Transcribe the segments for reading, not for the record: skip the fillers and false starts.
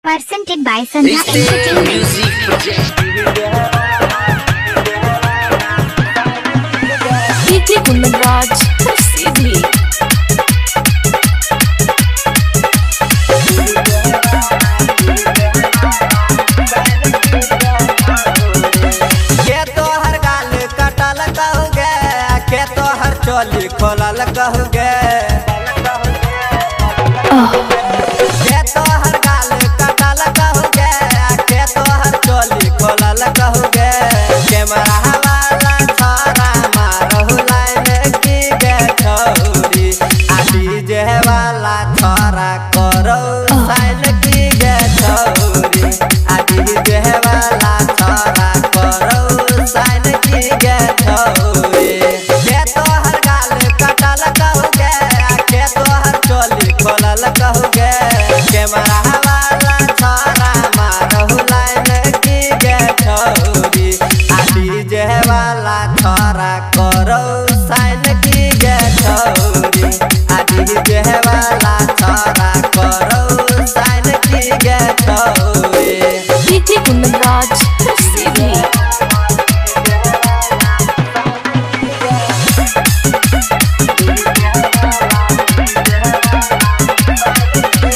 Presented by Sandhya Entertainment. DJ Kundanraj, Sidhi. के तोहर गाल कटल कहुगे, के तोहर चोली खोलल कहुगे, के तोहर गाल कटल कहुगे, के तोहर चोली खोलल कहुगे। कैमरा वाला छोरा मारहु लाइन की गे छौरी, आ डीजे वाला छोरा करो साइन की गे छौरी, आ डीजे वाला छोरा करो साइन की गे छौरी। के तोहर गाल कटल कहुगे, के तोहर चोली खोलल कहुगे। कैमरा वाला छोरा मारहु लाइन की गे छौरी, आ डीजे वाला छोरा करो साइन की गे छौरी, आ डीजे वाला छोरा करो साइन की गे छौरी। DJ Kundanraj, Sidhi.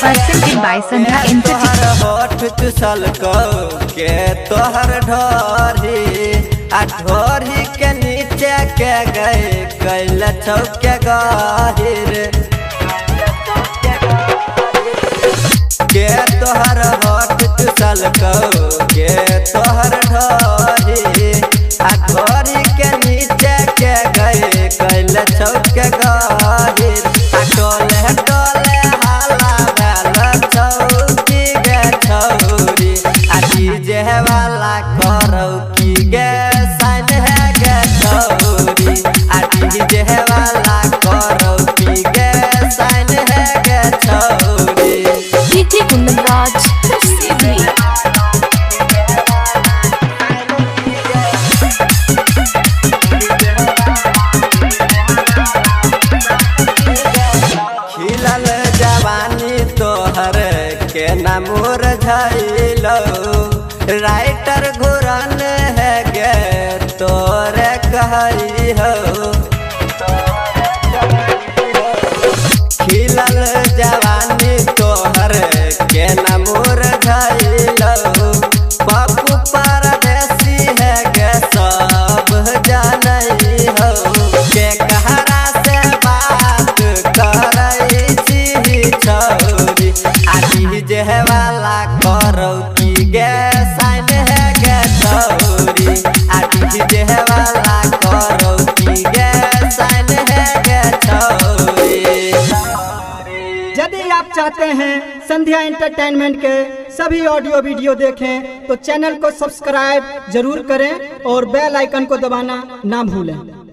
Presented by Sandhya Entertainment. तोहर होठ चुसल को के तोहर ढोरी, आ ढोरी के नीचे के गए कैल चौके गहिर। के तोहर होठ चुसल को के तोहर ढोरी, आ ढोरी के नीचे के गए कैल चौके गहिर। आ टोले टोले हाला भेल चौकी गे छौरी, आ डीजे वाला करो की गे साइन है गे छौरी, आ डीजे वाला करो की गे साइन है गे छौरी। DJ Kundanraj, Sidhi. खिलल जवानी तोहर के नमूर झैलो, राइटर घुरन है गे तोरे कहई हो। खिलल जवानी तोहर के नमूर झैलो, पप्पू परदेसी है गे सब जानई हो। के कहरा से बात करई छी छौरी, आ डीजे वाला करो की गे साइन है गे छौरी, आ डीजे वाला करो की गे साइन है गे छौरी। यदि आप चाहते हैं संध्या एंटरटेनमेंट के सभी ऑडियो वीडियो देखें तो चैनल को सब्सक्राइब जरूर करें और बेल आइकन को दबाना ना भूलें।